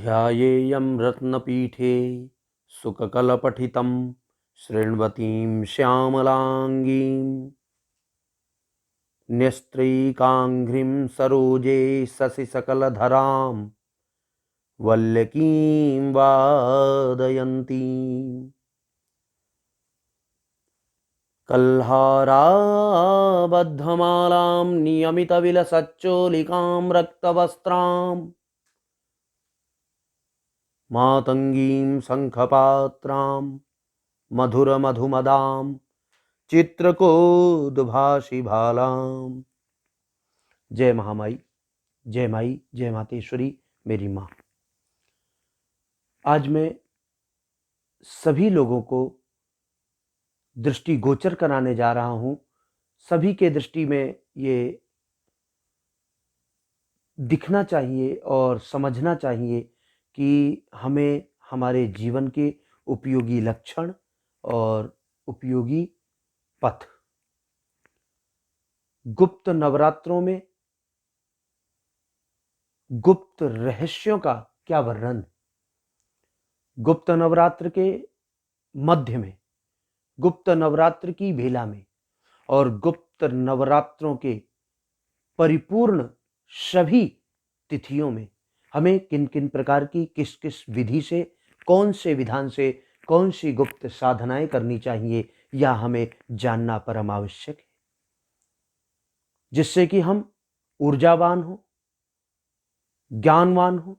ध्यायेयं रत्नपीठे सुककलपठितं शृण्वतीं श्यामलाङ्गीं न्यस्त्रैकाङ्घ्रिं सरोजे शशिसकलधरां वल्लकीं वादयन्तीं कल्हाराबद्धमालां नियमितविलसच्चोलिकां रक्तवस्त्रां मातङ्गीं शङ्खपात्रां मधुरमधुमदां चित्रकोद्भाषिभालां। जय महामाई, जय माई, जय मातेश्वरी मेरी माँ। आज मैं सभी लोगों को दृष्टि गोचर कराने जा रहा हूँ। सभी के दृष्टि में ये दिखना चाहिए और समझना चाहिए कि हमें हमारे जीवन के उपयोगी लक्षण और उपयोगी पथ गुप्त नवरात्रों में गुप्त रहस्यों का क्या वर्णन। गुप्त नवरात्र के मध्य में, गुप्त नवरात्र की बेला में और गुप्त नवरात्रों के परिपूर्ण सभी तिथियों में हमें किन किन प्रकार की किस किस विधि से, कौन से विधान से, कौन सी गुप्त साधनाएं करनी चाहिए, यह हमें जानना परम आवश्यक है, जिससे कि हम ऊर्जावान हो, ज्ञानवान हो,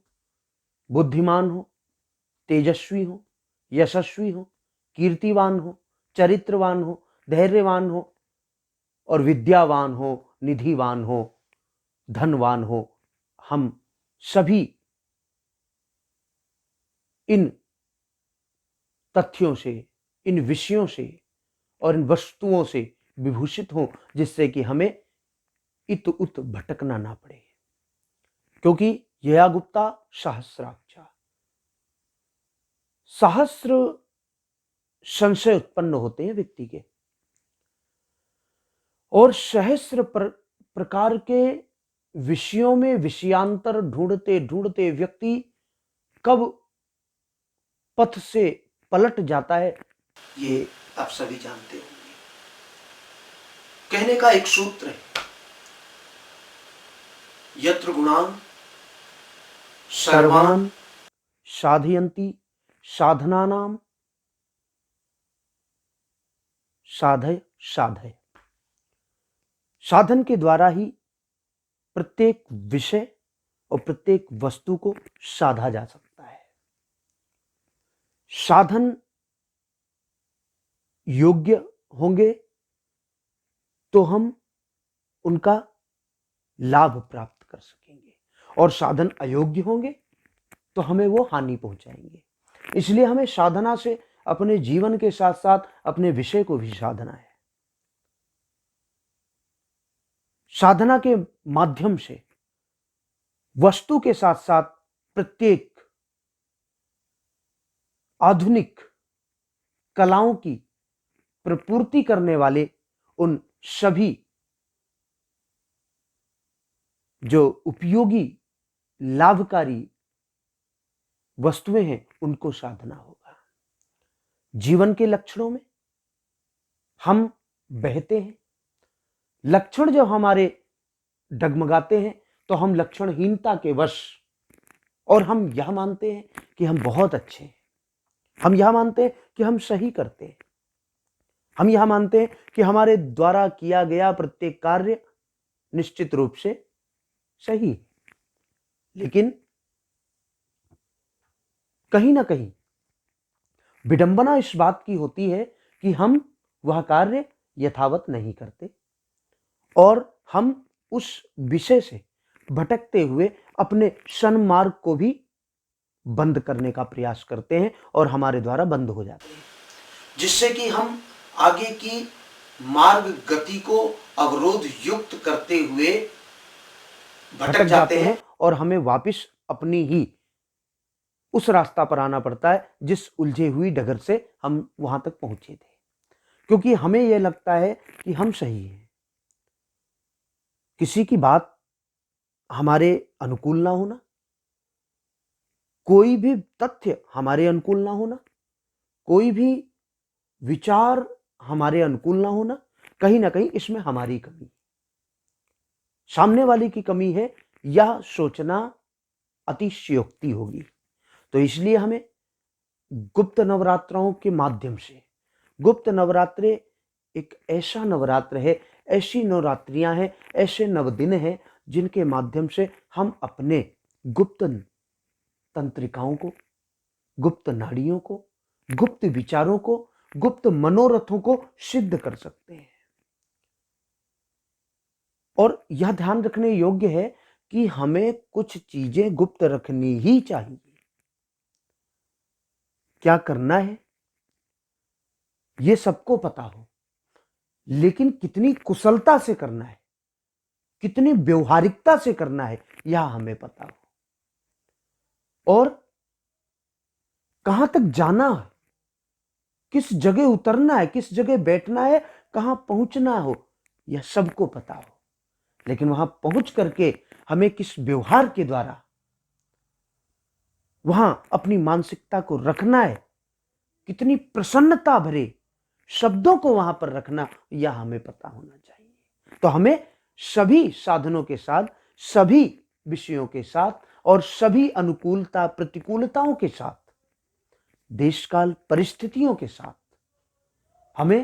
बुद्धिमान हो, तेजस्वी हो, यशस्वी हो, कीर्तिवान हो, चरित्रवान हो, धैर्यवान हो और विद्यावान हो, निधिवान हो, धनवान हो। हम सभी इन तथ्यों से, इन विषयों से और इन वस्तुओं से विभूषित हों, जिससे कि हमें इत उत भटकना ना पड़े। क्योंकि यया गुप्ता सहस्राक्षा, सहस्र संशय उत्पन्न होते हैं व्यक्ति के, और सहस्र प्रकार के विषयों में विषयांतर ढूंढते ढूंढते व्यक्ति कब पथ से पलट जाता है, ये आप सभी जानते होंगे। कहने का एक सूत्र है, यत्र गुणान सर्वान साधयन्ति साधनानां साधय साधय। साधन के द्वारा ही प्रत्येक विषय और प्रत्येक वस्तु को साधा जा सकता है। साधन योग्य होंगे तो हम उनका लाभ प्राप्त कर सकेंगे, और साधन अयोग्य होंगे तो हमें वो हानि पहुंचाएंगे। इसलिए हमें साधना से अपने जीवन के साथ साथ अपने विषय को भी साधना है। साधना के माध्यम से वस्तु के साथ साथ प्रत्येक आधुनिक कलाओं की प्रपूर्ति करने वाले उन सभी जो उपयोगी लाभकारी वस्तुएं हैं उनको साधना होगा। जीवन के लक्षणों में हम बहते हैं, लक्षण जब हमारे डगमगाते हैं तो हम लक्षणहीनता के वश, और हम यह मानते हैं कि हम बहुत अच्छे हैं, हम यह मानते हैं कि हम सही करते हैं, हम यह मानते हैं कि हमारे द्वारा किया गया प्रत्येक कार्य निश्चित रूप से सही है। लेकिन कहीं ना कहीं विडंबना इस बात की होती है कि हम वह कार्य यथावत नहीं करते और हम उस विषय से भटकते हुए अपने सन्मार्ग को भी बंद करने का प्रयास करते हैं और हमारे द्वारा बंद हो जाते हैं, जिससे कि हम आगे की मार्ग गति को अवरोध युक्त करते हुए भटक जाते हैं और हमें वापस अपनी ही उस रास्ता पर आना पड़ता है जिस उलझे हुई डगर से हम वहां तक पहुंचे थे, क्योंकि हमें यह लगता है कि हम सही हैं। किसी की बात हमारे अनुकूल ना होना, कोई भी तथ्य हमारे अनुकूल ना होना, कोई भी विचार हमारे अनुकूल ना होना, कहीं ना कहीं इसमें हमारी कमी, सामने वाले की कमी है, यह सोचना अतिशयोक्ति होगी। तो इसलिए हमें गुप्त नवरात्रों के माध्यम से, गुप्त नवरात्रे एक ऐसा नवरात्र है, ऐसी नवरात्रियां हैं, ऐसे नवदिन हैं जिनके माध्यम से हम अपने गुप्त तंत्रिकाओं को, गुप्त नाड़ियों को, गुप्त विचारों को, गुप्त मनोरथों को सिद्ध कर सकते हैं। और यह ध्यान रखने योग्य है कि हमें कुछ चीजें गुप्त रखनी ही चाहिए। क्या करना है ये सबको पता हो, लेकिन कितनी कुशलता से करना है, कितनी व्यवहारिकता से करना है, यह हमें पता हो। और कहां तक जाना है, किस जगह उतरना है, किस जगह बैठना है, कहां पहुंचना हो, यह सबको पता हो। लेकिन वहां पहुंच करके हमें किस व्यवहार के द्वारा वहां अपनी मानसिकता को रखना है, कितनी प्रसन्नता भरे शब्दों को वहां पर रखना, यह हमें पता होना चाहिए। तो हमें सभी साधनों के साथ, सभी विषयों के साथ और सभी अनुकूलता प्रतिकूलताओं के साथ, देशकाल परिस्थितियों के साथ हमें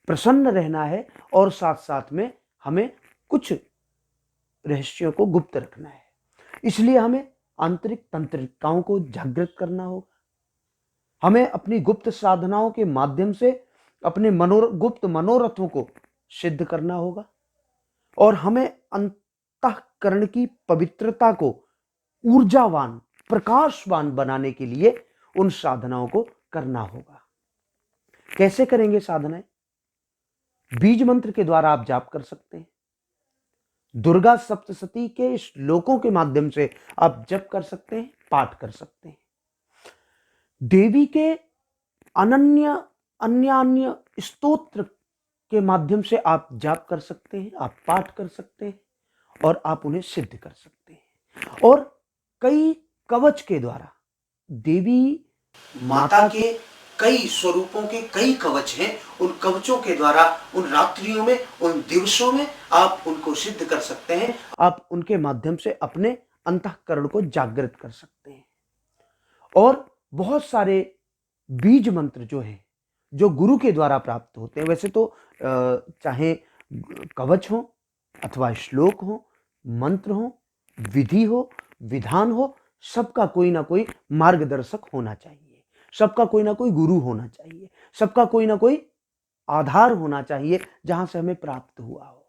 प्रसन्न रहना है और साथ साथ में हमें कुछ रहस्यों को गुप्त रखना है। इसलिए हमें आंतरिक तंत्रिकाओं को जागृत करना होगा। हमें अपनी गुप्त साधनाओं के माध्यम से अपने गुप्त मनोरथों को सिद्ध करना होगा और हमें अंतःकरण की पवित्रता को ऊर्जावान, प्रकाशवान बनाने के लिए उन साधनाओं को करना होगा। कैसे करेंगे साधनाएं? बीज मंत्र के द्वारा आप जाप कर सकते हैं, दुर्गा सप्तशती के श्लोकों के माध्यम से आप जप कर सकते हैं, पाठ कर सकते हैं, देवी के अन्य अन्य स्तोत्र के माध्यम से आप जाप कर सकते हैं, आप पाठ कर सकते हैं और आप उन्हें सिद्ध कर सकते हैं। और कई कवच के द्वारा, देवी माता के कई स्वरूपों के कई कवच हैं, उन कवचों के द्वारा उन रात्रियों में, उन दिवसों में आप उनको सिद्ध कर सकते हैं। आप उनके माध्यम से अपने अंतःकरण को जागृत कर सकते हैं। और बहुत सारे बीज मंत्र जो हैं, जो गुरु के द्वारा प्राप्त होते हैं, वैसे तो चाहे कवच हो अथवा श्लोक हो, मंत्र हो, विधि हो, विधान हो, सबका कोई ना कोई मार्गदर्शक होना चाहिए, सबका कोई ना कोई गुरु होना चाहिए, सबका कोई ना कोई आधार होना चाहिए जहां से हमें प्राप्त हुआ हो।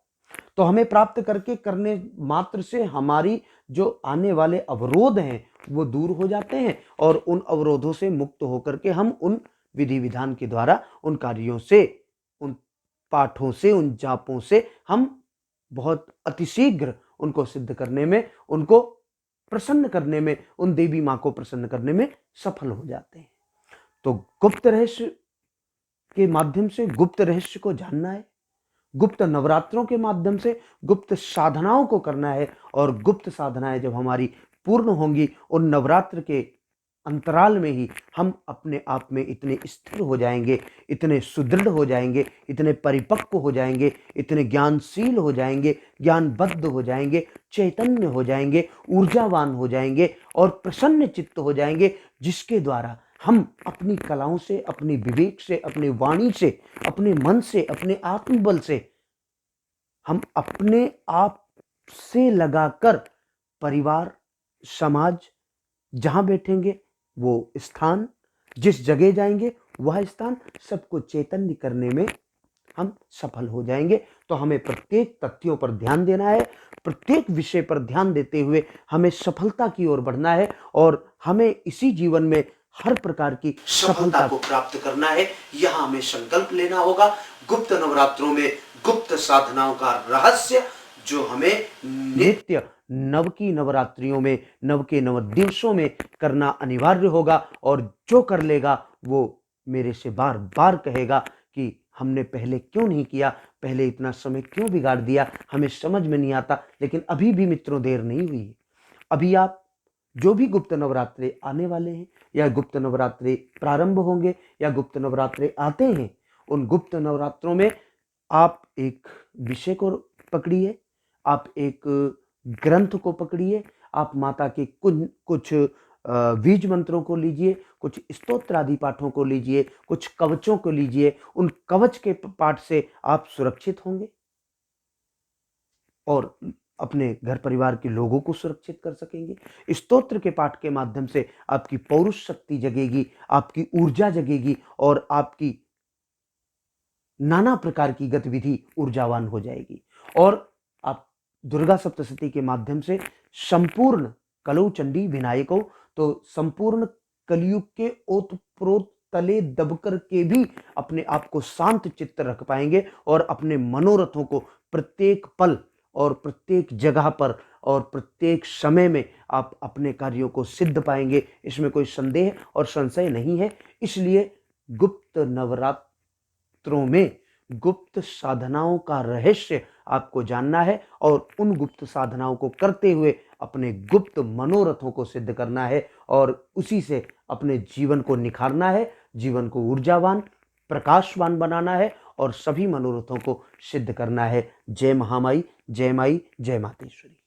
तो हमें प्राप्त करके करने मात्र से हमारी जो आने वाले अवरोध हैं वो दूर हो जाते हैं और उन अवरोधों से मुक्त होकर के हम उन विधि विधान के द्वारा, उन कार्यों से, उन पाठों से, उन जापों से हम बहुत अतिशीघ्र उनको सिद्ध करने में, उनको प्रसन्न करने में, उन देवी मां को प्रसन्न करने में सफल हो जाते हैं। तो गुप्त रहस्य के माध्यम से गुप्त रहस्य को जानना है, गुप्त नवरात्रों के माध्यम से गुप्त साधनाओं को करना है और गुप्त साधनाएं जब हमारी पूर्ण होंगी, उन नवरात्र के अंतराल में ही हम अपने आप में इतने स्थिर हो जाएंगे, इतने सुदृढ़ हो जाएंगे, इतने परिपक्व हो जाएंगे, इतने ज्ञानशील हो जाएंगे, ज्ञानबद्ध हो जाएंगे, चैतन्य हो जाएंगे, ऊर्जावान हो जाएंगे और प्रसन्न चित्त हो जाएंगे, जिसके द्वारा हम अपनी कलाओं से, अपने विवेक से, अपनी वाणी से, अपने मन से, अपने आत्मबल से हम अपने आप से लगाकर परिवार, समाज, जहां बैठेंगे वो स्थान, जिस जगह जाएंगे वह स्थान, सबको चैतन्य करने में हम सफल हो जाएंगे। तो हमें प्रत्येक तथ्यों पर ध्यान देना है, प्रत्येक विषय पर ध्यान देते हुए हमें सफलता की ओर बढ़ना है और हमें इसी जीवन में हर प्रकार की सफलता को प्राप्त करना है। यह हमें संकल्प लेना होगा। गुप्त नवरात्रों में गुप्त साधनाओं का रहस्य जो हमें नित्य नव की नवरात्रियों में, नव के नव दिवसों में करना अनिवार्य होगा। और जो कर लेगा वो मेरे से बार बार कहेगा कि हमने पहले क्यों नहीं किया, पहले इतना समय क्यों बिगाड़ दिया, हमें समझ में नहीं आता। लेकिन अभी भी मित्रों देर नहीं हुई, अभी आप जो भी गुप्त नवरात्रे आने वाले हैं या गुप्त नवरात्रे प्रारंभ होंगे या गुप्त नवरात्रे आते हैं, उन गुप्त नवरात्रों में आप एक विषय को पकड़िए, आप एक ग्रंथ को पकड़िए, आप माता के कुछ बीज मंत्रों को लीजिए, कुछ स्तोत्र आदि पाठों को लीजिए, कुछ कवचों को लीजिए। उन कवच के पाठ से आप सुरक्षित होंगे और अपने घर परिवार के लोगों को सुरक्षित कर सकेंगे। स्तोत्र के पाठ के माध्यम से आपकी पौरुष शक्ति जगेगी, आपकी ऊर्जा जगेगी और आपकी नाना प्रकार की गतिविधि ऊर्जावान हो जाएगी। और आप दुर्गा सप्तशती के माध्यम से संपूर्ण कलौ चंडी विनायको, तो संपूर्ण कलयुग के ओत प्रोत तले दबकर के भी अपने आप को शांत चित्त रख पाएंगे और अपने मनोरथों को प्रत्येक पल और प्रत्येक जगह पर और प्रत्येक समय में आप अपने कार्यों को सिद्ध पाएंगे। इसमें कोई संदेह और संशय नहीं है। इसलिए गुप्त नवरात्रों में गुप्त साधनाओं का रहस्य आपको जानना है और उन गुप्त साधनाओं को करते हुए अपने गुप्त मनोरथों को सिद्ध करना है और उसी से अपने जीवन को निखारना है, जीवन को ऊर्जावान प्रकाशवान बनाना है और सभी मनोरथों को सिद्ध करना है। जय महामाई, जय माई, जय मातेश्वरी।